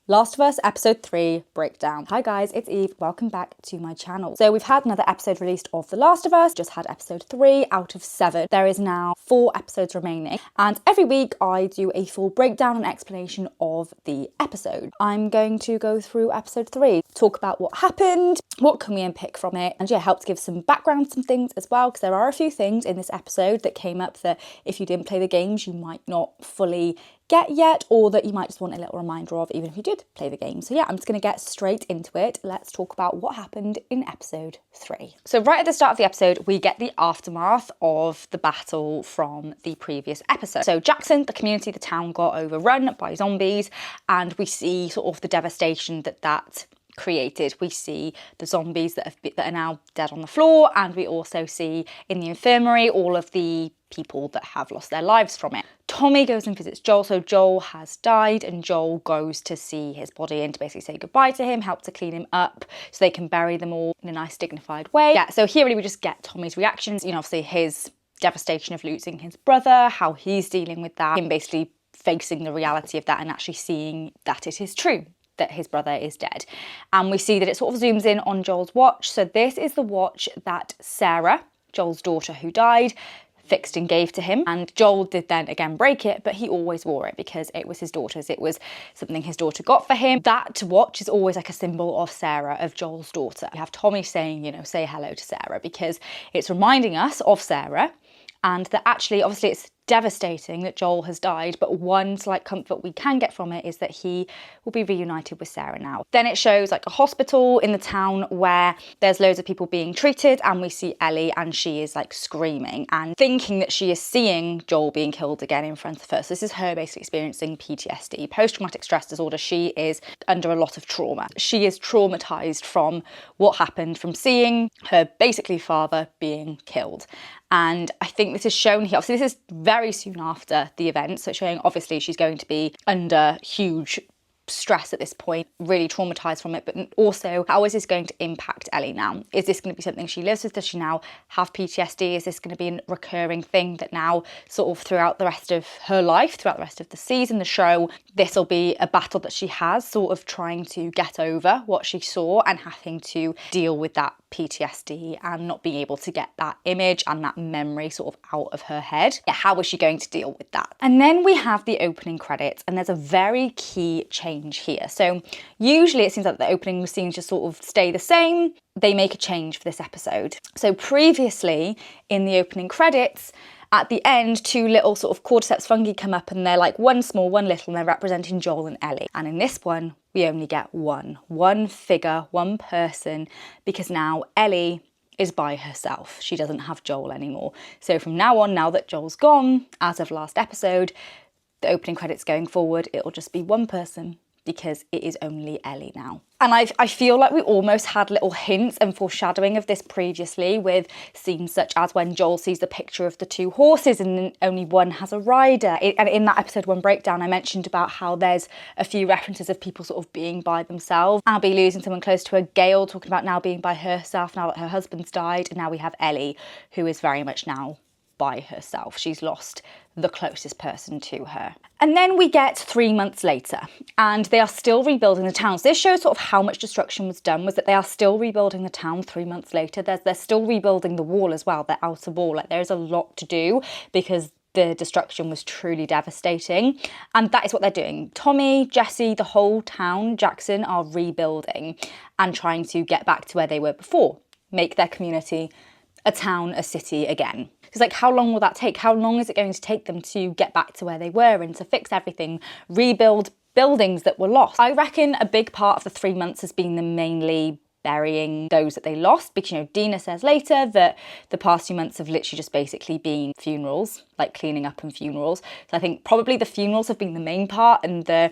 Last of Us episode 3 breakdown. Hi guys, it's Eve. Welcome back to my channel. So we've had another episode released of The Last of Us, just had episode 3 out of 7. There is now 4 episodes remaining, and every week I do a full breakdown and explanation of the episode. I'm going to go through episode 3, talk about what happened, what can we unpick from it, and yeah, help to give some background, some things as well, because there are a few things in this episode that came up that if you didn't play the games, you might not fully get yet, or that you might just want a little reminder of even if you did play the game. So yeah, I'm just going to get straight into it. Let's talk about what happened in episode 3. So right at the start of the episode, we get the aftermath of the battle from the previous episode. So Jackson, the community, the town got overrun by zombies, and we see sort of the devastation that created. We see the zombies that are now dead on the floor, and we also see in the infirmary all of the people that have lost their lives from it. Tommy goes and visits Joel, so Joel has died, and Joel goes to see his body and to basically say goodbye to him, help to clean him up so they can bury them all in a nice dignified way. Yeah, so here really we just get Tommy's reactions, obviously his devastation of losing his brother, how he's dealing with that, him basically facing the reality of that and actually seeing that it is true, that his brother is dead. And we see that it sort of zooms in on Joel's watch. So this is the watch that Sarah, Joel's daughter who died, fixed and gave to him. And Joel did then again break it, but he always wore it because it was his daughter's. It was something his daughter got for him. That watch is always like a symbol of Sarah, of Joel's daughter. We have Tommy saying, say hello to Sarah, because it's reminding us of Sarah, and that actually, obviously it's devastating that Joel has died, but one slight comfort we can get from it is that he will be reunited with Sarah now. Then it shows like a hospital in the town where there's loads of people being treated, and we see Ellie, and she is like screaming and thinking that she is seeing Joel being killed again in front of her. So this is her basically experiencing PTSD, post-traumatic stress disorder. She is under a lot of trauma. She is traumatized from what happened, from seeing her basically father being killed. And I think this is shown here. Obviously, this is very soon after the event, so it's showing obviously she's going to be under huge stress at this point, really traumatized from it, but also how is this going to impact Ellie now? Is this going to be something she lives with? Does she now have PTSD? Is this going to be a recurring thing that now sort of throughout the rest of her life, throughout the rest of the season, the show, this will be a battle that she has, sort of trying to get over what she saw and having to deal with that PTSD and not being able to get that image and that memory sort of out of her head. Yeah, how is she going to deal with that? And then we have the opening credits, and there's a very key change here. So usually it seems like the opening scenes just sort of stay the same. They make a change for this episode. So previously in the opening credits, at the end, 2 little sort of cordyceps fungi come up, and they're like one small, one little, and they're representing Joel and Ellie. And in this one, we only get one figure, one person, because now Ellie is by herself. She doesn't have Joel anymore. So from now on, now that Joel's gone, as of last episode, the opening credits going forward, it'll just be one person, because it is only Ellie now. And I feel like we almost had little hints and foreshadowing of this previously with scenes such as when Joel sees the picture of the 2 horses and only one has a rider. And in that episode 1 breakdown, I mentioned about how there's a few references of people sort of being by themselves. Abby losing someone close to her, Gail talking about now being by herself now that her husband's died, and now we have Ellie, who is very much now by herself. She's lost the closest person to her. And then we get 3 months later, and they are still rebuilding the town. So this shows sort of how much destruction was done, was that they are still rebuilding the town 3 months later. They're still rebuilding the wall as well, the outer wall. Like, there's a lot to do because the destruction was truly devastating. And that is what they're doing. Tommy, Jesse, the whole town, Jackson, are rebuilding and trying to get back to where they were before, make their community a town, a city again. Because like, how long will that take? How long is it going to take them to get back to where they were and to fix everything, rebuild buildings that were lost? I reckon a big part of the 3 months has been them mainly burying those that they lost, because Dina says later that the past 2 months have literally just basically been funerals, like cleaning up and funerals. So I think probably the funerals have been the main part, and the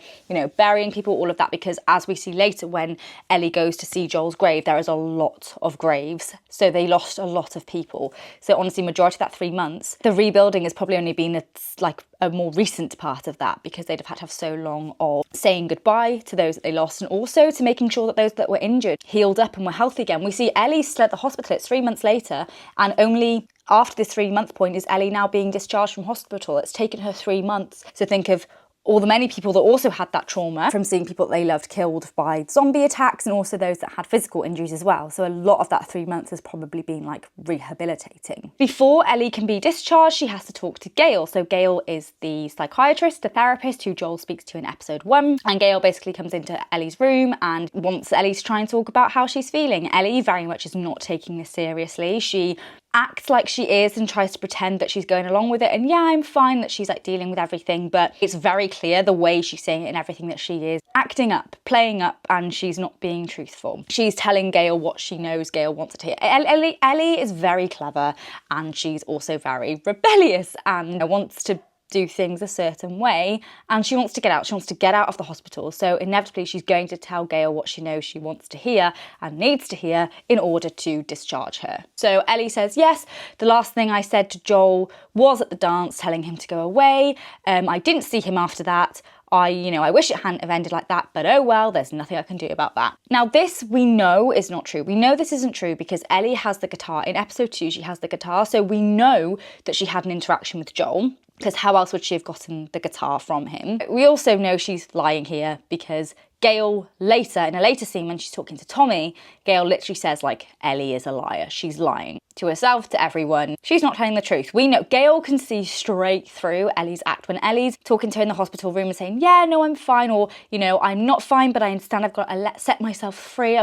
burying people, all of that, because as we see later when Ellie goes to see Joel's grave, there is a lot of graves, so they lost a lot of people. So honestly, majority of that 3 months, the rebuilding has probably only been a more recent part of that, because they'd have had to have so long of saying goodbye to those that they lost, and also to making sure that those that were injured healed up and were healthy again. We see Ellie still at the hospital. It's 3 months later, and only after this 3 month point is Ellie now being discharged from hospital. It's taken her 3 months. So think of all the many people that also had that trauma from seeing people that they loved killed by zombie attacks, and also those that had physical injuries as well. So a lot of that 3 months has probably been like rehabilitating. Before Ellie can be discharged, she has to talk to Gail. So Gail is the psychiatrist, the therapist who Joel speaks to in episode 1. And Gail basically comes into Ellie's room and wants Ellie to try and talk about how she's feeling. Ellie very much is not taking this seriously. She acts like she is and tries to pretend that she's going along with it, and yeah, I'm fine that she's like dealing with everything, but it's very clear the way she's saying it and everything that she is acting up, playing up, and she's not being truthful. She's telling Gail what she knows Gail wants to hear. Ellie is very clever, and she's also very rebellious and wants to do things a certain way, and she wants to get out. She wants to get out of the hospital. So inevitably she's going to tell Gail what she knows she wants to hear and needs to hear in order to discharge her. So Ellie says, yes, the last thing I said to Joel was at the dance, telling him to go away. I didn't see him after that. I wish it hadn't have ended like that, but oh well, there's nothing I can do about that. Now this we know is not true. We know this isn't true because Ellie has the guitar. In episode 2, she has the guitar. So we know that she had an interaction with Joel, because how else would she have gotten the guitar from him? We also know she's lying here because Gail later, in a later scene when she's talking to Tommy, Gail literally says like, Ellie is a liar. She's lying to herself, to everyone. She's not telling the truth. We know Gail can see straight through Ellie's act. When Ellie's talking to her in the hospital room and saying, yeah, no, I'm fine, or, I'm not fine, but I understand I've got to set myself free.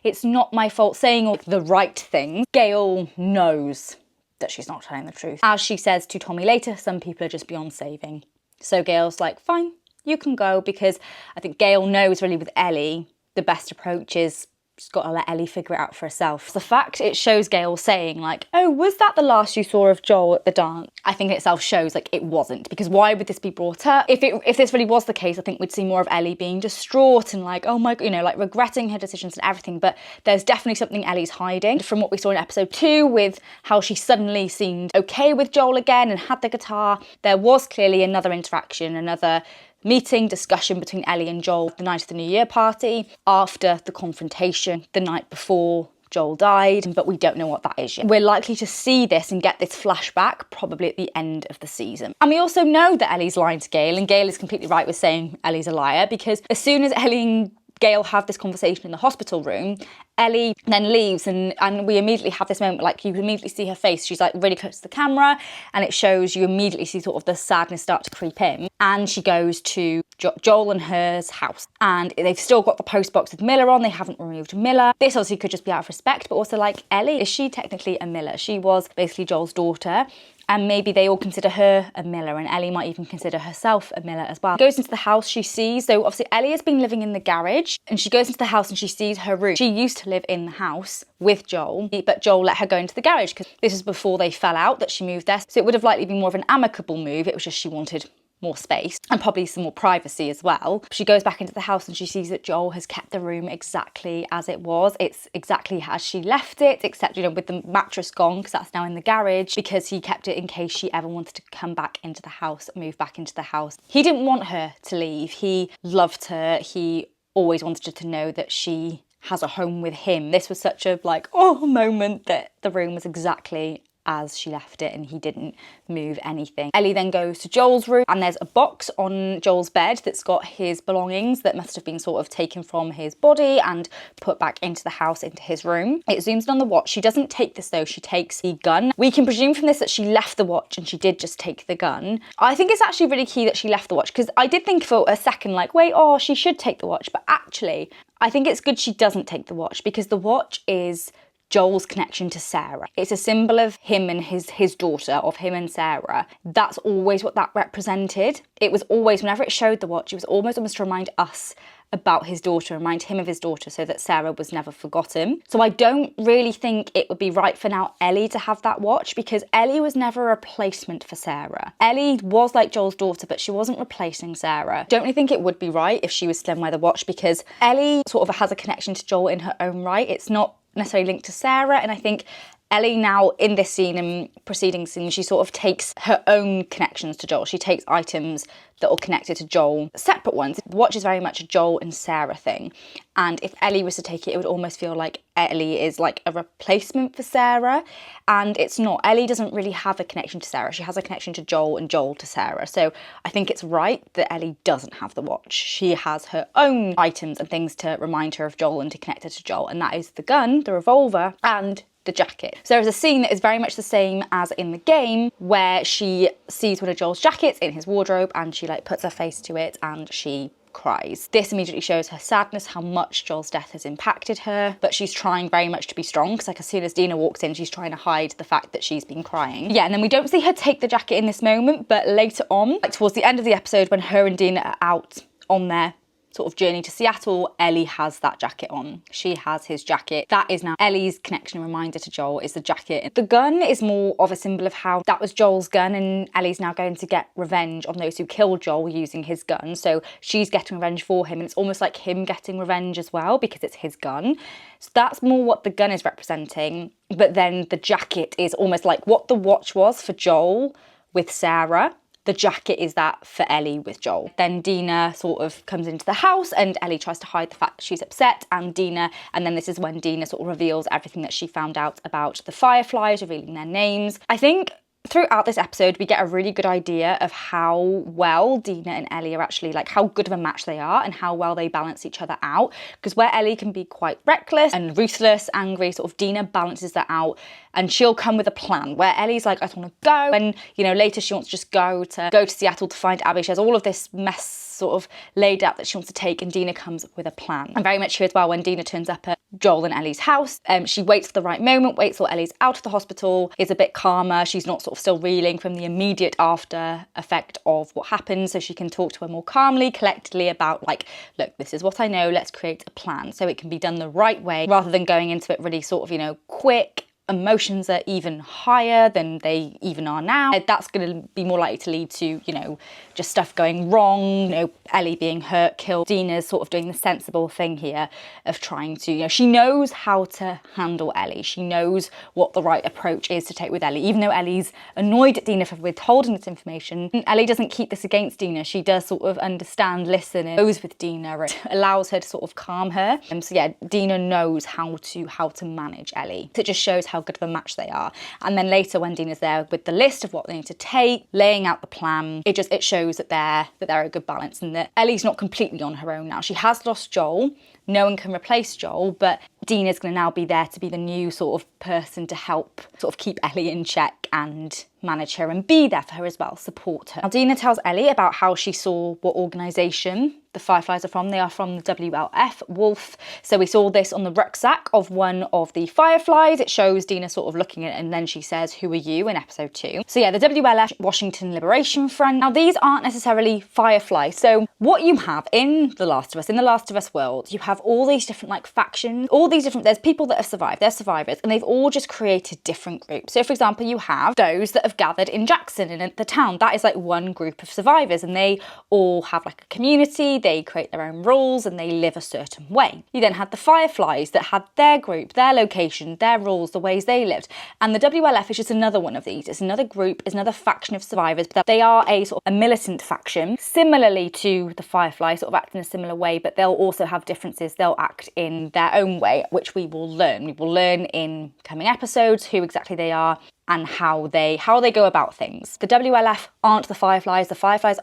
It's not my fault, saying all the right things. Gail knows that she's not telling the truth. As she says to Tommy later, some people are just beyond saving. So Gail's like, fine, you can go, because I think Gail knows really with Ellie, the best approach is she's got to let Ellie figure it out for herself. The fact it shows Gail saying like, oh, was that the last you saw of Joel at the dance? I think in itself shows like it wasn't, because why would this be brought up? If this really was the case, I think we'd see more of Ellie being distraught and like, oh my, like regretting her decisions and everything. But there's definitely something Ellie's hiding from what we saw in episode 2 with how she suddenly seemed okay with Joel again and had the guitar. There was clearly another interaction, another meeting, discussion between Ellie and Joel the night of the New Year party after the confrontation the night before Joel died, but we don't know what that is yet. We're likely to see this and get this flashback probably at the end of the season. And we also know that Ellie's lying to Gail, and Gail is completely right with saying Ellie's a liar, because as soon as Ellie and Gail have this conversation in the hospital room, Ellie then leaves and we immediately have this moment, like you immediately see her face. She's like really close to the camera, and it shows, you immediately see sort of the sadness start to creep in. And she goes to Joel and her's house, and they've still got the post box with Miller on. They haven't removed Miller. This obviously could just be out of respect, but also like, Ellie, is she technically a Miller? She was basically Joel's daughter. And maybe they all consider her a Miller, and Ellie might even consider herself a Miller as well. She goes into the house, she sees, so obviously Ellie has been living in the garage, and she goes into the house and she sees her room. She used to live in the house with Joel, but Joel let her go into the garage because this was before they fell out, that she moved there. So it would have likely been more of an amicable move. It was just she wanted more space and probably some more privacy as well. She goes back into the house and she sees that Joel has kept the room exactly as it was. It's exactly as she left it, except, with the mattress gone, because that's now in the garage, because he kept it in case she ever wanted to come back into the house, move back into the house. He didn't want her to leave. He loved her. He always wanted her to know that she has a home with him. This was such a moment that the room was exactly as she left it and he didn't move anything. Ellie then goes to Joel's room, and there's a box on Joel's bed that's got his belongings that must have been sort of taken from his body and put back into the house, into his room. It zooms in on the watch. She doesn't take this though, she takes the gun. We can presume from this that she left the watch and she did just take the gun. I think it's actually really key that she left the watch, because I did think for a second like, wait, she should take the watch, but actually I think it's good she doesn't take the watch, because the watch is Joel's connection to Sarah. It's a symbol of him and his daughter, of him and Sarah. That's always what that represented. It was always, whenever it showed the watch, it was almost to remind us about his daughter, remind him of his daughter, so that Sarah was never forgotten. So I don't really think it would be right for now Ellie to have that watch, because Ellie was never a replacement for Sarah. Ellie was like Joel's daughter, but she wasn't replacing Sarah. Don't really think it would be right if she was still wear the watch, because Ellie sort of has a connection to Joel in her own right. It's not necessarily linked to Sarah, and I think Ellie now in this scene and preceding scene, she sort of takes her own connections to Joel. She takes items that are connected to Joel, separate ones. Watch is very much a Joel and Sarah thing. And if Ellie was to take it, it would almost feel like Ellie is like a replacement for Sarah. And it's not. Ellie doesn't really have a connection to Sarah. She has a connection to Joel and Joel to Sarah. So I think it's right that Ellie doesn't have the watch. She has her own items and things to remind her of Joel and to connect her to Joel. And that is the gun, the revolver, and the jacket. So there's a scene that is very much the same as in the game where she sees one of Joel's jackets in his wardrobe and she like puts her face to it and she cries. This immediately shows her sadness, how much Joel's death has impacted her, but she's trying very much to be strong because like as soon as Dina walks in, she's trying to hide the fact that she's been crying. Yeah, and then we don't see her take the jacket in this moment, but later on, like towards the end of the episode when her and Dina are out on their sort of journey to Seattle, Ellie has that jacket on. She has his jacket. That is now Ellie's connection and reminder to Joel is the jacket. The gun is more of a symbol of how that was Joel's gun and Ellie's now going to get revenge on those who killed Joel using his gun. So she's getting revenge for him and it's almost like him getting revenge as well because it's his gun. So that's more what the gun is representing. But then the jacket is almost like what the watch was for Joel with Sarah. The jacket is that for Ellie with Joel. Then Dina sort of comes into the house and Ellie tries to hide the fact that she's upset and then this is when Dina sort of reveals everything that she found out about the Fireflies, revealing their names. I think throughout this episode, we get a really good idea of how well Dina and Ellie are actually, like how good of a match they are and how well they balance each other out. Because where Ellie can be quite reckless and ruthless, angry, sort of Dina balances that out and she'll come with a plan. Where Ellie's like, I just want to go. And, you know, later she wants to just go to Seattle to find Abby. She has all of this mess sort of laid out that she wants to take and Dina comes with a plan. And very much here as well when Dina turns up at Joel and Ellie's house. She waits for the right moment, waits till Ellie's out of the hospital, is a bit calmer. She's not sort of still reeling from the immediate after effect of what happened. So she can talk to her more calmly, collectedly about like, look, this is what I know. Let's create a plan so it can be done the right way rather than going into it really sort of, you know, quick. Emotions are even higher than they even are now. That's going to be more likely to lead to, you know, just stuff going wrong, you know, Ellie being hurt, killed. Dina's sort of doing the sensible thing here of trying to, you know, she knows how to handle Ellie. She knows what the right approach is to take with Ellie. Even though Ellie's annoyed at Dina for withholding this information, Ellie doesn't keep this against Dina. She does sort of understand, listen, and goes with Dina and allows her to sort of calm her. So yeah, Dina knows how to manage Ellie. So it just shows how good of a match they are. And then later when Dina's there with the list of what they need to take, laying out the plan, it shows that they're a good balance and that Ellie's not completely on her own now. She has lost Joel. No one can replace Joel, but Dina's going to now be there to be the new sort of person to help sort of keep Ellie in check and manage her and be there for her as well, support her. Now Dina tells Ellie about how she saw what organisation the Fireflies are from. They are from the WLF, Wolf. So we saw this on the rucksack of one of the Fireflies. It shows Dina sort of looking at it and then she says, who are you, in episode 2. So yeah, the WLF, Washington Liberation Front. Now these aren't necessarily Fireflies. So what you have in The Last of Us, in the Last of Us world, you have all these different like factions, all these different, there's people that have survived, they're survivors, and they've all just created different groups. So for example, you have those that have gathered in Jackson and in the town. That is like one group of survivors and they all have like a community, they create their own rules and they live a certain way. You then had the Fireflies that had their group, their location, their rules, the ways they lived. And the WLF is just another one of these. It's another group, it's another faction of survivors, but they are a sort of a militant faction, similarly to the Fireflies, sort of act in a similar way, but they'll also have differences. They'll act in their own way, which we will learn. We will learn in coming episodes who exactly they are and how they go about things. The WLF aren't the Fireflies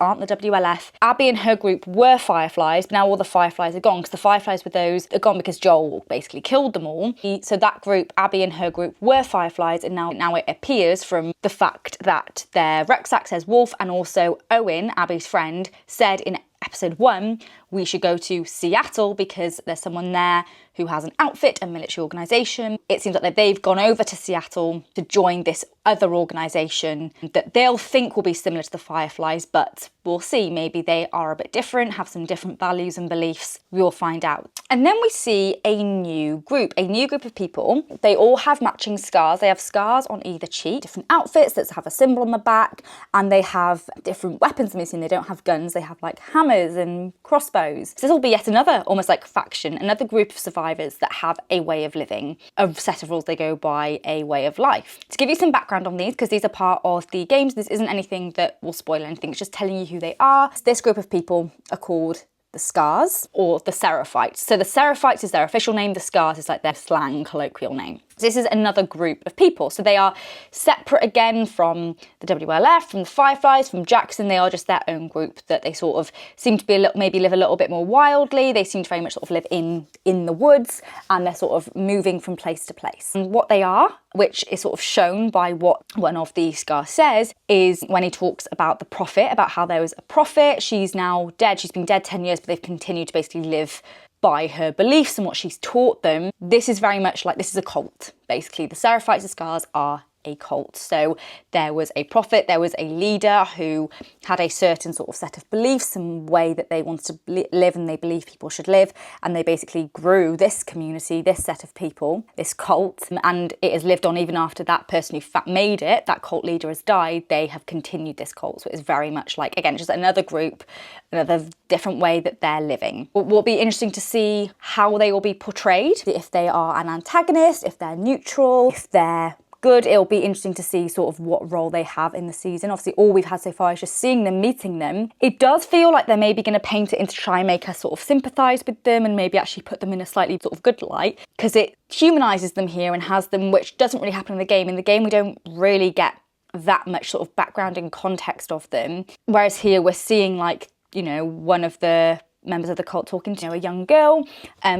aren't the WLF. Abby and her group were Fireflies, but now all the Fireflies are gone because the Fireflies were those are gone because Joel basically killed them all. So that group, Abby and her group, were Fireflies, and now it appears from the fact that their rucksack says Wolf, and also Owen, Abby's friend, said in episode 1, we should go to Seattle because there's someone there who has an outfit, a military organisation. It seems like they've gone over to Seattle to join this other organisation that they'll think will be similar to the Fireflies, but we'll see. Maybe they are a bit different, have some different values and beliefs. We will find out. And then we see a new group of people. They all have matching scars. They have scars on either cheek, different outfits that have a symbol on the back, and they have different weapons. I'm assuming they don't have guns. They have like hammers and crossbows suppose. So this will be yet another almost like faction, another group of survivors that have a way of living, a set of rules they go by, a way of life. To give you some background on these, because these are part of the games, this isn't anything that will spoil anything, it's just telling you who they are. So this group of people are called the Scars, or the Seraphites. So the Seraphites is their official name, the Scars is like their slang colloquial name. So this is another group of people. So they are separate again from the WLF, from the Fireflies, from Jackson. They are just their own group that they sort of seem to be maybe live a little bit more wildly. They seem to very much sort of live in the woods, and they're sort of moving from place to place. And what they are, which is sort of shown by what one of the Scars says, is when he talks about the prophet, about how there was a prophet. She's now dead. She's been dead 10 years, but they've continued to basically live by her beliefs and what she's taught them. This is very much like, this is a cult, basically. The Seraphites, the Scars, are a cult. So there was a prophet, there was a leader who had a certain sort of set of beliefs and way that they wanted to live and they believe people should live, and they basically grew this community, this set of people, this cult, and it has lived on even after that person who made it, that cult leader, has died. They have continued this cult. So it's very much like, again, just another group, another different way that they're living. It will be interesting to see how they will be portrayed, if they are an antagonist, if they're neutral, if they're good. It'll be interesting to see sort of what role they have in the season. Obviously, all we've had so far is just seeing them, meeting them. It does feel like they're maybe going to paint it in to try and make us sort of sympathise with them and maybe actually put them in a slightly sort of good light, because it humanises them here and has them, which doesn't really happen in the game. In the game, we don't really get that much sort of background and context of them. Whereas here we're seeing, like, you know, one of the members of the cult talking to a young girl,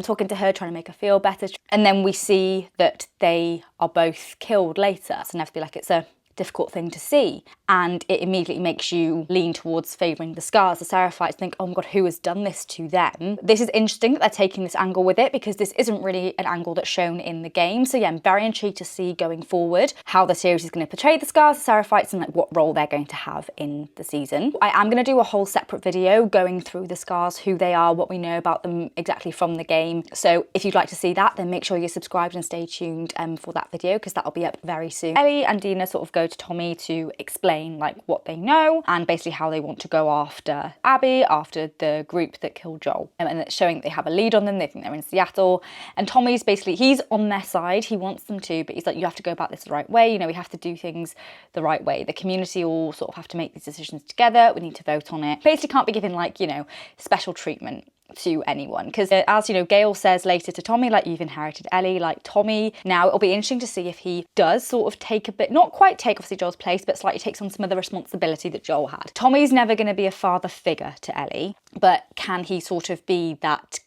talking to her, trying to make her feel better. And then we see that they are both killed later. So inevitably, like, it's a difficult thing to see, and it immediately makes you lean towards favouring the Scars, the Seraphites, think, oh my god, who has done this to them? This is interesting that they're taking this angle with it, because this isn't really an angle that's shown in the game. So yeah, I'm very intrigued to see going forward how the series is going to portray the Scars, the Seraphites, and like what role they're going to have in the season. I am going to do a whole separate video going through the Scars, who they are, what we know about them exactly from the game. So if you'd like to see that, then make sure you're subscribed and stay tuned for that video, because that'll be up very soon. Ellie and Dina sort of go to Tommy to explain like what they know and basically how they want to go after Abby, after the group that killed Joel, and it's showing that they have a lead on them. They think they're in Seattle, and Tommy's basically, he's on their side, he wants them to, but he's like, you have to go about this the right way, you know, we have to do things the right way. The community all sort of have to make these decisions together, we need to vote on it. Basically can't be given like, you know, special treatment to anyone, because as you know, Gail says later to Tommy, like, you've inherited Ellie, like Tommy. Now it'll be interesting to see if he does sort of take a bit, not quite take obviously Joel's place, but slightly takes on some of the responsibility that Joel had. Tommy's never going to be a father figure to Ellie, but can he sort of be that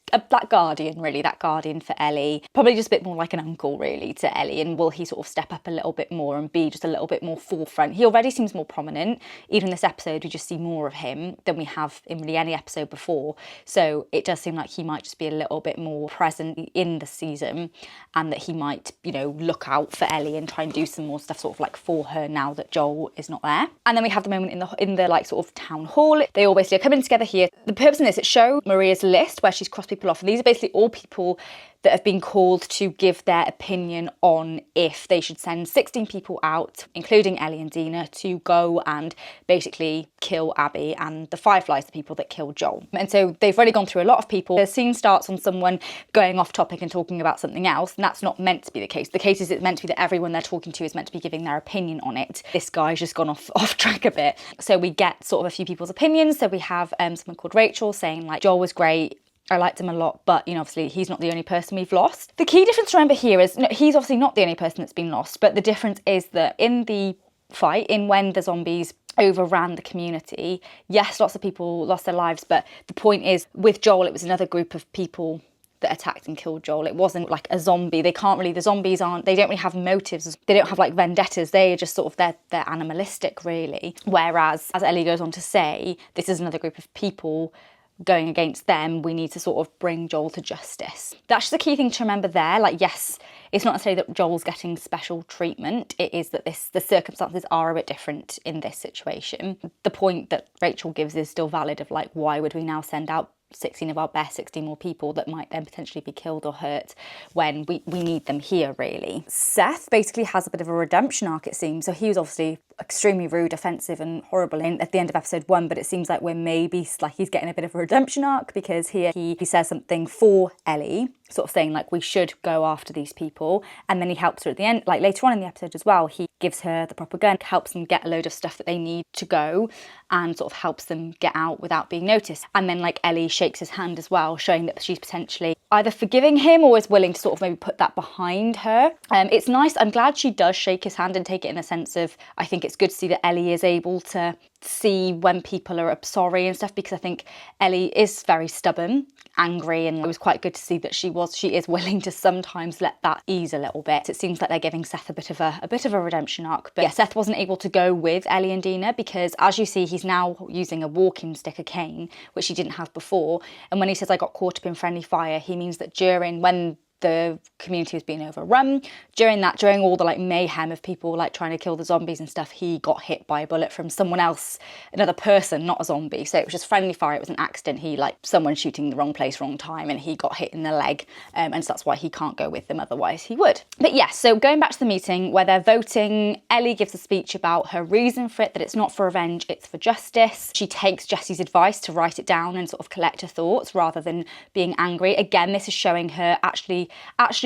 guardian, really, that guardian for Ellie? Probably just a bit more like an uncle, really, to Ellie. And will he sort of step up a little bit more and be just a little bit more forefront? He already seems more prominent. Even in this episode, we just see more of him than we have in really any episode before. So it does seem like he might just be a little bit more present in the season, and that he might, you know, look out for Ellie and try and do some more stuff sort of like for her now that Joel is not there. And then we have the moment in the like sort of town hall. They all basically are coming together here. The purpose of this, it shows Maria's list where she's crossed people off. And these are basically all people that have been called to give their opinion on if they should send 16 people out, including Ellie and Dina, to go and basically kill Abby and the Fireflies, the people that killed Joel. And so they've already gone through a lot of people. The scene starts on someone going off topic and talking about something else, and that's not meant to be the case. The case is it's meant to be that everyone they're talking to is meant to be giving their opinion on it. This guy's just gone off track a bit. So we get sort of a few people's opinions. So we have someone called Rachel saying like, Joel was great, I liked him a lot, but, you know, obviously he's not the only person we've lost. The key difference to remember here is, no, he's obviously not the only person that's been lost, but the difference is that in the fight, in when the zombies overran the community, yes, lots of people lost their lives, but the point is, with Joel, it was another group of people that attacked and killed Joel. It wasn't like a zombie. They don't really have motives. They don't have like vendettas. They are just sort of, they're animalistic, really. Whereas, as Ellie goes on to say, this is another group of people going against them. We need to sort of bring Joel to justice. That's just the key thing to remember there. Like, yes, it's not necessarily that Joel's getting special treatment. It is that the circumstances are a bit different in this situation. The point that Rachel gives is still valid of like, why would we now send out 16 of our best, 16 more people that might then potentially be killed or hurt when we need them here, really. Seth basically has a bit of a redemption arc, it seems. So he was obviously extremely rude, offensive and horrible at the end of episode 1, but it seems like we're maybe like he's getting a bit of a redemption arc, because here he says something for Ellie, sort of saying like we should go after these people, and then he helps her at the end, like later on in the episode as well. He gives her the proper gun, helps them get a load of stuff that they need to go, and sort of helps them get out without being noticed. And then like Ellie shakes his hand as well, showing that she's potentially either forgiving him or is willing to sort of maybe put that behind her. It's nice. I'm glad she does shake his hand and take it in a sense of, I think it's good to see that Ellie is able to see when people are sorry and stuff, because I think Ellie is very stubborn, angry, and it was quite good to see that she is willing to sometimes let that ease a little bit. It seems like they're giving Seth a bit of a redemption arc. But yeah, Seth wasn't able to go with Ellie and Dina because, as you see, he's now using a walking stick, a cane, which he didn't have before. And when he says I got caught up in friendly fire, he means that when the community was being overrun, during all the like mayhem of people like trying to kill the zombies and stuff, he got hit by a bullet from someone else, another person, not a zombie. So it was just friendly fire. It was an accident. Someone shooting the wrong place, wrong time, and he got hit in the leg, and so that's why he can't go with them, otherwise he would. But yeah, so going back to the meeting where they're voting, Ellie gives a speech about her reason for it, that it's not for revenge, it's for justice. She takes Jesse's advice to write it down and sort of collect her thoughts rather than being angry. Again, this is showing her actually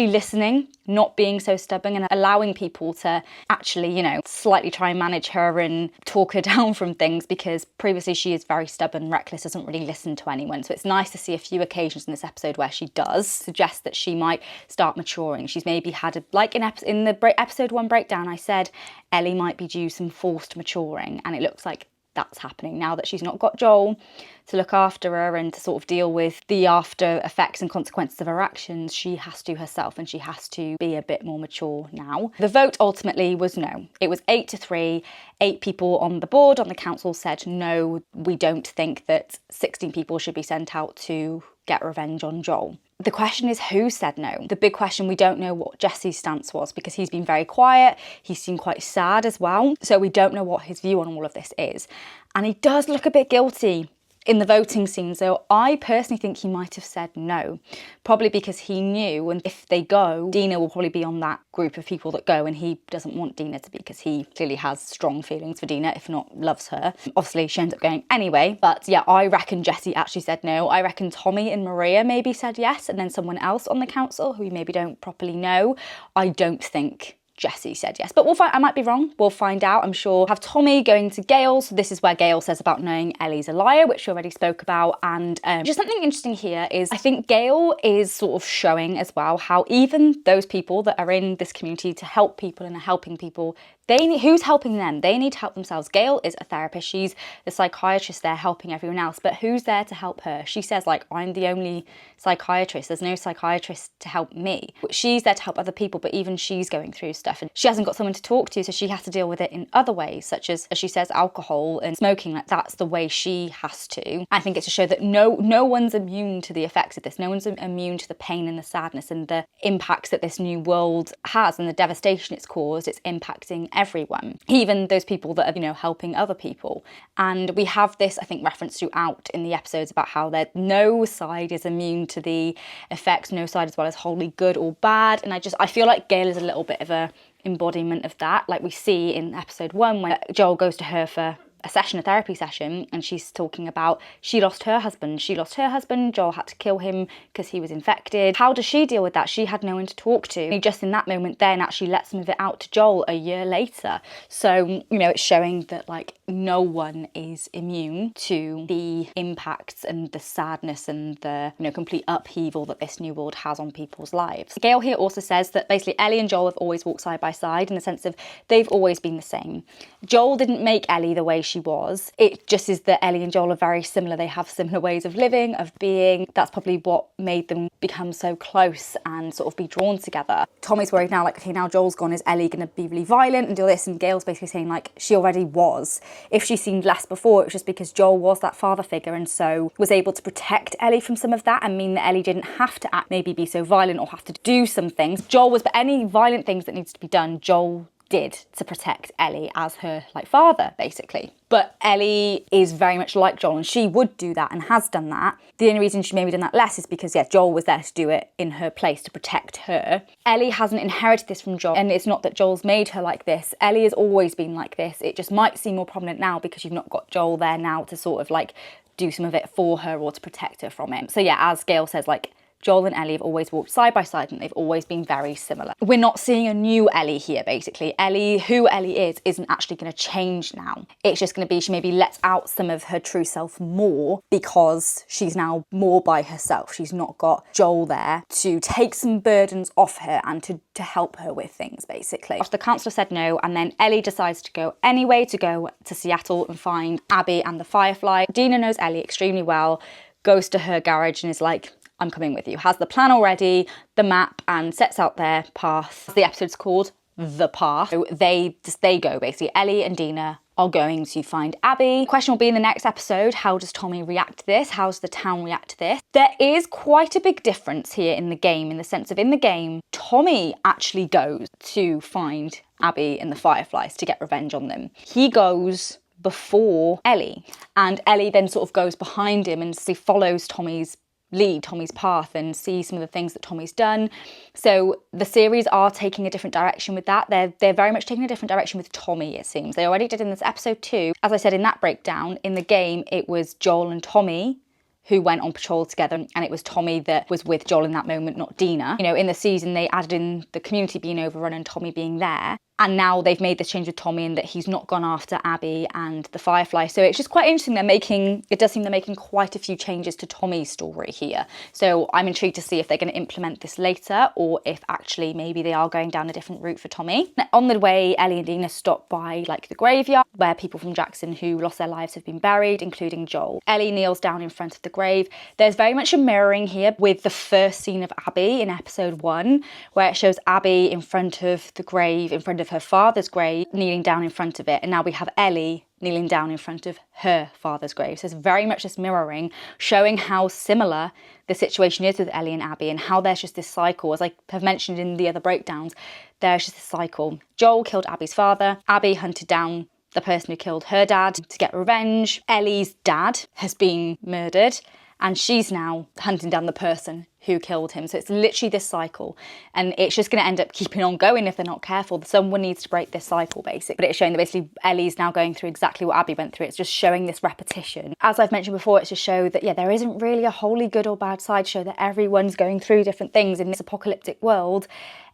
listening, not being so stubborn, and allowing people to actually, slightly try and manage her and talk her down from things, because previously she is very stubborn, reckless, doesn't really listen to anyone. So it's nice to see a few occasions in this episode where she does suggest that she might start maturing. She's maybe had in the episode 1 breakdown, I said Ellie might be due some forced maturing, and it looks like that's happening now that she's not got Joel to look after her and to sort of deal with the after effects and consequences of her actions. She has to herself, and she has to be a bit more mature now. The vote ultimately was no. It was 8-3. 8 people on the board, on the council, said no, we don't think that 16 people should be sent out to get revenge on Joel. The question is, who said no? The big question, we don't know what Jesse's stance was, because he's been very quiet. He seemed quite sad as well. So we don't know what his view on all of this is. And he does look a bit guilty in the voting scene. So I personally think he might have said no, probably because he knew, and if they go, Dina will probably be on that group of people that go, and he doesn't want Dina to be, because he clearly has strong feelings for Dina, if not loves her. Obviously she ends up going anyway, but yeah, I reckon Jesse actually said no. I reckon Tommy and Maria maybe said yes, and then someone else on the council who we maybe don't properly know. I don't think Jesse said yes, but we'll find. I might be wrong. We'll find out. I'm sure. Have Tommy going to Gail. So this is where Gail says about knowing Ellie's a liar, which we already spoke about. And just something interesting here is I think Gail is sort of showing as well how even those people that are in this community to help people and are helping people, who's helping them? They need to help themselves. Gail is a therapist. She's the psychiatrist there helping everyone else. But who's there to help her? She says, like, I'm the only psychiatrist. There's no psychiatrist to help me. She's there to help other people, but even she's going through stuff. And she hasn't got someone to talk to, so she has to deal with it in other ways, such as she says, alcohol and smoking. Like, that's the way she has to. I think it's to show that no one's immune to the effects of this. No one's immune to the pain and the sadness and the impacts that this new world has and the devastation it's caused. It's impacting everyone, even those people that are, helping other people. And we have this, I think, reference throughout in the episodes about how no side is immune to the effects, no side as well as wholly good or bad. And I feel like Gail is a little bit of a embodiment of that. Like we see in episode 1 when Joel goes to her for a therapy session, and she's talking about she lost her husband. Joel had to kill him because he was infected. How does she deal with that? She had no one to talk to. And just in that moment then actually let some of it out to Joel a year later. So, it's showing that like no one is immune to the impacts and the sadness and the, complete upheaval that this new world has on people's lives. Gail here also says that basically Ellie and Joel have always walked side by side in the sense of they've always been the same. Joel didn't make Ellie the way she was. It just is that Ellie and Joel are very similar. They have similar ways of living, of being. That's probably what made them become so close and sort of be drawn together. Tommy's worried now, like, okay, now Joel's gone, is Ellie going to be really violent and do this? And Gail's basically saying, like, she already was. If she seemed less before, it was just because Joel was that father figure and so was able to protect Ellie from some of that and mean that Ellie didn't have to maybe be so violent or have to do some things. But any violent things that needs to be done, Joel did to protect Ellie as her like father, basically. But Ellie is very much like Joel, and she would do that and has done that. The only reason she maybe done that less is because, yeah, Joel was there to do it in her place to protect her. Ellie hasn't inherited this from Joel, and it's not that Joel's made her like this. Ellie has always been like this. It just might seem more prominent now because you've not got Joel there now to sort of like do some of it for her or to protect her from it. So yeah, as Gail says, like, Joel and Ellie have always walked side by side and they've always been very similar. We're not seeing a new Ellie here, basically. Ellie, who Ellie is, isn't actually going to change now. It's just going to be she maybe lets out some of her true self more because she's now more by herself. She's not got Joel there to take some burdens off her and to help her with things, basically. The counsellor said no, and then Ellie decides to go anyway, to go to Seattle and find Abby and the Firefly. Dina knows Ellie extremely well, goes to her garage and is like, I'm coming with you. Has the plan already, the map, and sets out their path. The episode's called The Path. So they go, basically. Ellie and Dina are going to find Abby. The question will be in the next episode, how does Tommy react to this? How does the town react to this? There is quite a big difference here in the game, in the sense of in the game, Tommy actually goes to find Abby and the Fireflies to get revenge on them. He goes before Ellie, and Ellie then sort of goes behind him and follows Tommy's lead, Tommy's path, and see some of the things that Tommy's done. So the series are taking a different direction with that. They're very much taking a different direction with Tommy, it seems. They already did in this episode 2. As I said in that breakdown, in the game, it was Joel and Tommy who went on patrol together, and it was Tommy that was with Joel in that moment, not Dina. You know, in the season, they added in the community being overrun and Tommy being there. And now they've made this change with Tommy and that he's not gone after Abby and the Firefly. So it's just quite interesting. It does seem they're making quite a few changes to Tommy's story here. So I'm intrigued to see if they're going to implement this later or if actually maybe they are going down a different route for Tommy. On the way, Ellie and Dina stop by like the graveyard where people from Jackson who lost their lives have been buried, including Joel. Ellie kneels down in front of the grave. There's very much a mirroring here with the first scene of Abby in episode 1, where it shows Abby in front of the grave, in front of her father's grave, kneeling down in front of it, and now we have Ellie kneeling down in front of her father's grave. So it's very much this mirroring, showing how similar the situation is with Ellie and Abby and how there's just this cycle. As I have mentioned in the other breakdowns, there's just this cycle. Joel killed Abby's father, Abby hunted down the person who killed her dad to get revenge. Ellie's dad has been murdered and she's now hunting down the person who killed him. So it's literally this cycle, and it's just going to end up keeping on going if they're not careful. Someone needs to break this cycle, basically. But it's showing that basically Ellie's now going through exactly what Abby went through. It's just showing this repetition. As I've mentioned before, it's to show that, yeah, there isn't really a wholly good or bad side, show that everyone's going through different things in this apocalyptic world.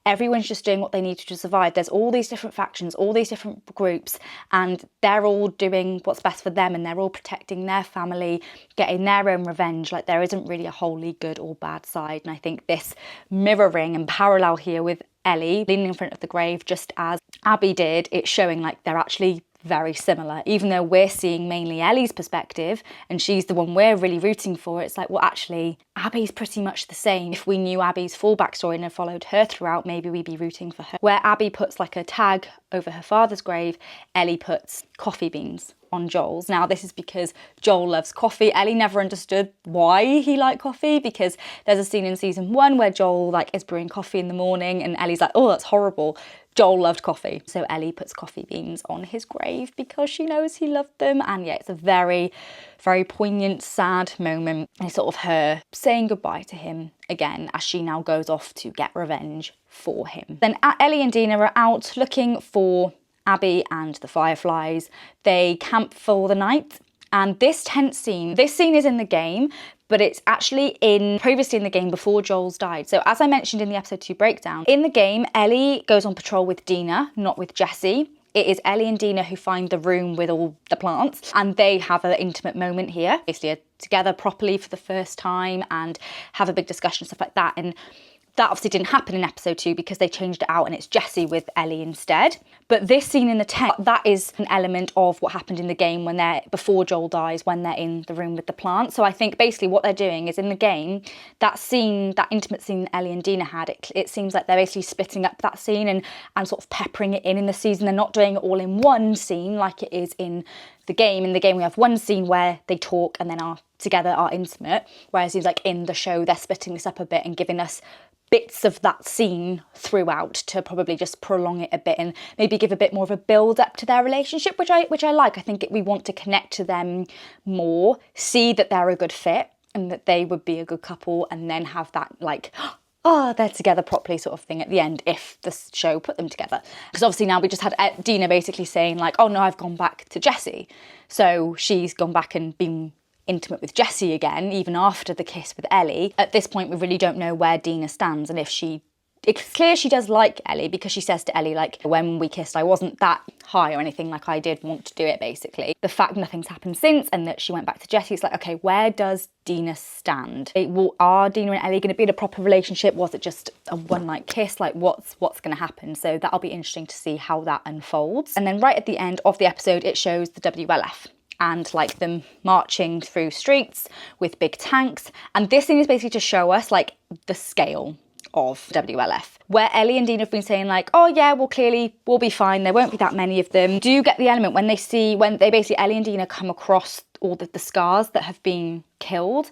Everyone's just doing what they need to survive. There's all these different factions, all these different groups, and they're all doing what's best for them, and they're all protecting their family, getting their own revenge. Like, there isn't really a wholly good or bad side. And I think this mirroring and parallel here with Ellie leaning in front of the grave, just as Abby did, it's showing like they're actually very similar. Even though we're seeing mainly Ellie's perspective and she's the one we're really rooting for, it's like, well, actually Abby's pretty much the same. If we knew Abby's full backstory and had followed her throughout, maybe we'd be rooting for her. Where Abby puts like a tag over her father's grave, Ellie puts coffee beans on Joel's. Now, this is because Joel loves coffee. Ellie never understood why he liked coffee, because there's a scene in season 1 where Joel like is brewing coffee in the morning and Ellie's like, oh, that's horrible. Joel loved coffee. So Ellie puts coffee beans on his grave because she knows he loved them. And yeah, it's a very, very poignant, sad moment. And it's sort of her saying goodbye to him again as she now goes off to get revenge for him. Then Ellie and Dina are out looking for Abby and the Fireflies. They camp for the night. And this tent scene, this scene is in the game, but it's actually previously in the game before Joel's died. So as I mentioned in the episode 2 breakdown, in the game, Ellie goes on patrol with Dina, not with Jesse. It is Ellie and Dina who find the room with all the plants, and they have an intimate moment here. Basically, are together properly for the first time and have a big discussion, stuff like that. And that obviously didn't happen in episode 2 because they changed it out and it's Jesse with Ellie instead. But this scene in the tent, that is an element of what happened in the game when before Joel dies, when they're in the room with the plant. So I think basically what they're doing is in the game, that scene, that intimate scene Ellie and Dina had, it seems like they're basically splitting up that scene and sort of peppering it in the season. They're not doing it all in one scene like it is in the game. In the game, we have one scene where they talk and then are intimate, whereas it seems like in the show, they're splitting this up a bit and giving us bits of that scene throughout to probably just prolong it a bit and maybe give a bit more of a build up to their relationship, which I like. I think we want to connect to them more, see that they're a good fit and that they would be a good couple, and then have that like, oh, they're together properly sort of thing at the end if the show put them together. Because obviously now we just had Dina basically saying like, oh no, I've gone back to Jessie. So she's gone back and been intimate with Jessie again, even after the kiss with Ellie. At this point, we really don't know where Dina stands and if it's clear she does like Ellie, because she says to Ellie, like, when we kissed, I wasn't that high or anything, like I did want to do it, basically. The fact nothing's happened since and that she went back to Jessie, it's like, okay, where does Dina stand? Are Dina and Ellie going to be in a proper relationship? Was it just a one-night kiss? Like, what's going to happen? So that'll be interesting to see how that unfolds. And then right at the end of the episode, it shows the WLF. And like them marching through streets with big tanks. And this thing is basically to show us like the scale of WLF, where Ellie and Dina have been saying like, oh yeah, well clearly we'll be fine, there won't be that many of them. Do you get the element when they basically, Ellie and Dina come across all the scars that have been killed,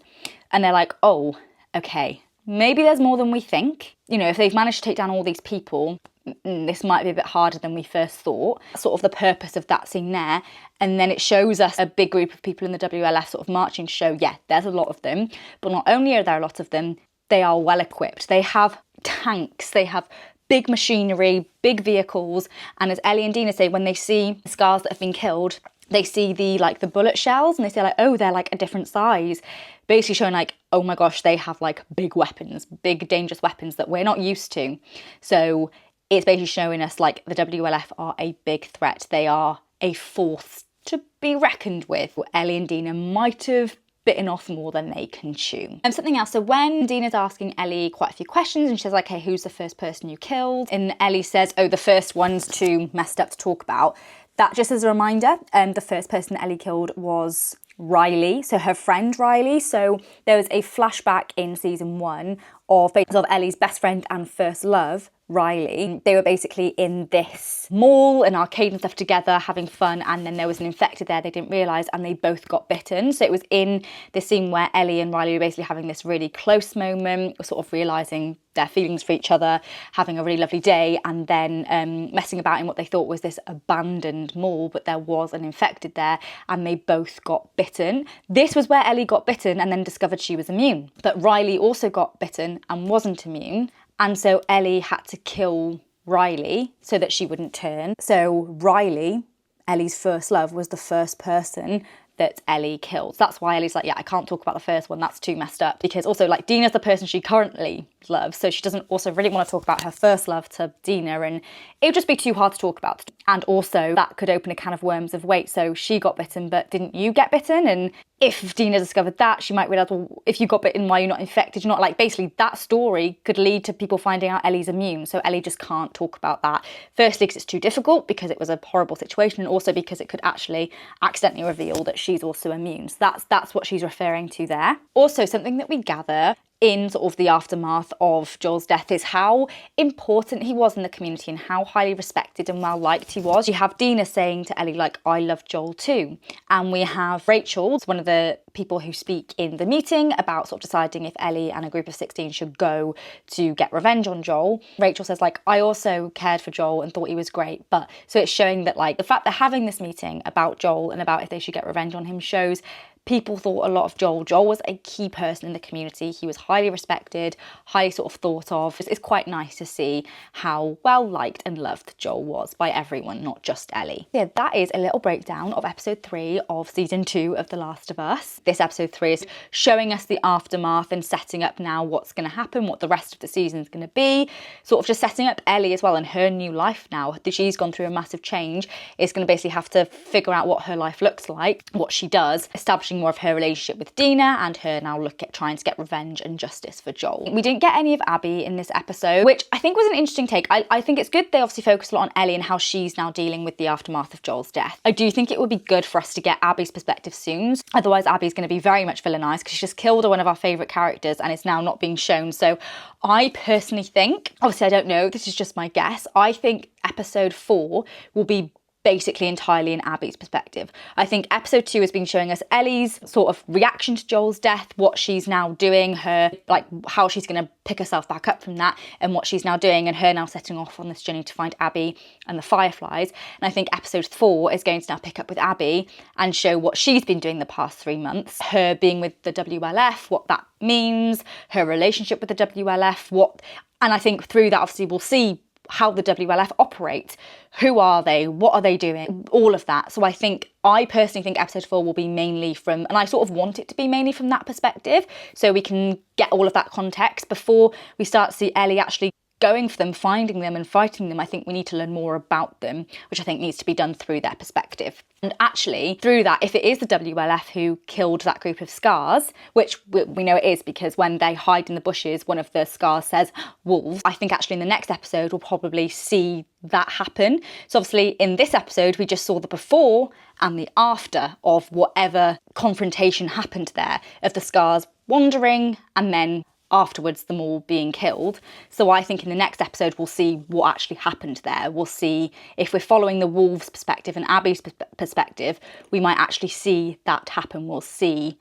and they're like, oh, okay, maybe there's more than we think. You know, if they've managed to take down all these people, this might be a bit harder than we first thought. Sort of the purpose of that scene there. And then it shows us a big group of people in the WLF sort of marching to show, yeah, there's a lot of them. But not only are there a lot of them, they are well equipped. They have tanks, they have big machinery, big vehicles. And as Ellie and Dina say, when they see the scars that have been killed, they see the bullet shells and they say like, oh, they're like a different size. Basically showing like, oh my gosh, they have like big weapons, big dangerous weapons that we're not used to. So it's basically showing us like the WLF are a big threat. They are a force to be reckoned with. Ellie and Dina might have bitten off more than they can chew. And something else, so when Dina's asking Ellie quite a few questions and she says like, hey, who's the first person you killed? And Ellie says, oh, the first one's too messed up to talk about. That just as a reminder, the first person that Ellie killed was Riley, so her friend Riley. So there was a flashback in season 1 of Ellie's best friend and first love, Riley. They were basically in this mall, an arcade and stuff together, having fun, and then there was an infected there they didn't realise, and they both got bitten. So it was in this scene where Ellie and Riley were basically having this really close moment, sort of realising their feelings for each other, having a really lovely day, and then messing about in what they thought was this abandoned mall, but there was an infected there, and they both got bitten. This was where Ellie got bitten and then discovered she was immune. But Riley also got bitten and wasn't immune. And so Ellie had to kill Riley so that she wouldn't turn. So Riley, Ellie's first love, was the first person that Ellie killed. That's why Ellie's like, yeah, I can't talk about the first one, that's too messed up. Because also like Dina's the person she currently loves, so she doesn't also really want to talk about her first love to Dina, and it would just be too hard to talk about. And also that could open a can of worms of, wait, so she got bitten, but didn't you get bitten? And if Dina discovered that, she might realise, well, if you got bitten, why you're not infected? You're not, like, basically that story could lead to people finding out Ellie's immune. So Ellie just can't talk about that. Firstly, because it's too difficult, because it was a horrible situation, and also because it could actually accidentally reveal that she's also immune. So that's what she's referring to there. Also, something that we gather in sort of the aftermath of Joel's death is how important he was in the community and how highly respected and well liked he was. You have Dina saying to Ellie, like, I love Joel too. And we have Rachel, one of the people who speak in the meeting about sort of deciding if Ellie and a group of 16 should go to get revenge on Joel. Rachel says, like, I also cared for Joel and thought he was great. But so it's showing that, like, the fact they're having this meeting about Joel and about if they should get revenge on him shows people thought a lot of Joel. Joel was a key person in the community. He was highly respected, highly sort of thought of. It's quite nice to see how well liked and loved Joel was by everyone, not just Ellie. Yeah, that is a little breakdown of episode 3 of season 2 of The Last of Us. This episode 3 is showing us the aftermath and setting up now what's going to happen, what the rest of the season is going to be. Sort of just setting up Ellie as well and her new life now. She's gone through a massive change. It's going to basically have to figure out what her life looks like, what she does, establishing more of her relationship with Dina and her now trying to get revenge and justice for Joel. We didn't get any of Abby in this episode, which I think was an interesting take. I think it's good they obviously focused a lot on Ellie and how she's now dealing with the aftermath of Joel's death. I do think it would be good for us to get Abby's perspective soon. Otherwise, Abby's going to be very much villainised because she just killed one of our favourite characters and it's now not being shown. So I personally think, obviously I don't know, this is just my guess, I think episode 4 will be basically entirely in Abby's perspective. I think episode 2 has been showing us Ellie's sort of reaction to Joel's death, what she's now doing, her, like, how she's going to pick herself back up from that, and what she's now doing, and her now setting off on this journey to find Abby and the Fireflies. And I think episode 4 is going to now pick up with Abby and show what she's been doing the past 3 months, her being with the WLF, what that means, her relationship with the WLF, and I think through that obviously we'll see how the WLF operate. Who are they? What are they doing? All of that. So I personally think episode 4 will be mainly from, and I sort of want it to be mainly from that perspective, so we can get all of that context before we start to see Ellie actually going for them, finding them and fighting them. I think we need to learn more about them, which I think needs to be done through their perspective. And actually, through that, if it is the WLF who killed that group of Scars, which we know it is because when they hide in the bushes, one of the Scars says wolves, I think actually in the next episode we'll probably see that happen. So obviously in this episode we just saw the before and the after of whatever confrontation happened there, of the Scars wandering and then afterwards them all being killed. So I think in the next episode we'll see what actually happened there. We'll see if we're following the wolves' perspective and Abby's perspective, we might actually see that happen. We'll see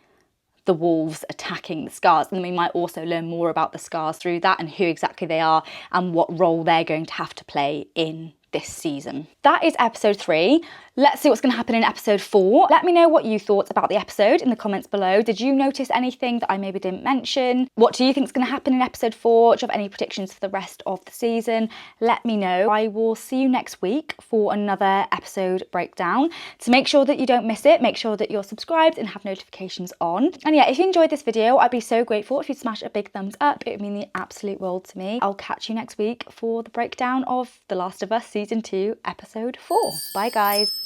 the wolves attacking the Scars, and then we might also learn more about the Scars through that and who exactly they are and what role they're going to have to play in this season. That is episode 3. Let's see what's going to happen in episode 4. Let me know what you thought about the episode in the comments below. Did you notice anything that I maybe didn't mention? What do you think is going to happen in episode 4? Do you have any predictions for the rest of the season? Let me know. I will see you next week for another episode breakdown. To make sure that you don't miss it, make sure that you're subscribed and have notifications on. And yeah, if you enjoyed this video, I'd be so grateful if you'd smash a big thumbs up. It would mean the absolute world to me. I'll catch you next week for the breakdown of The Last of Us Season 2, Episode 4. Bye, guys.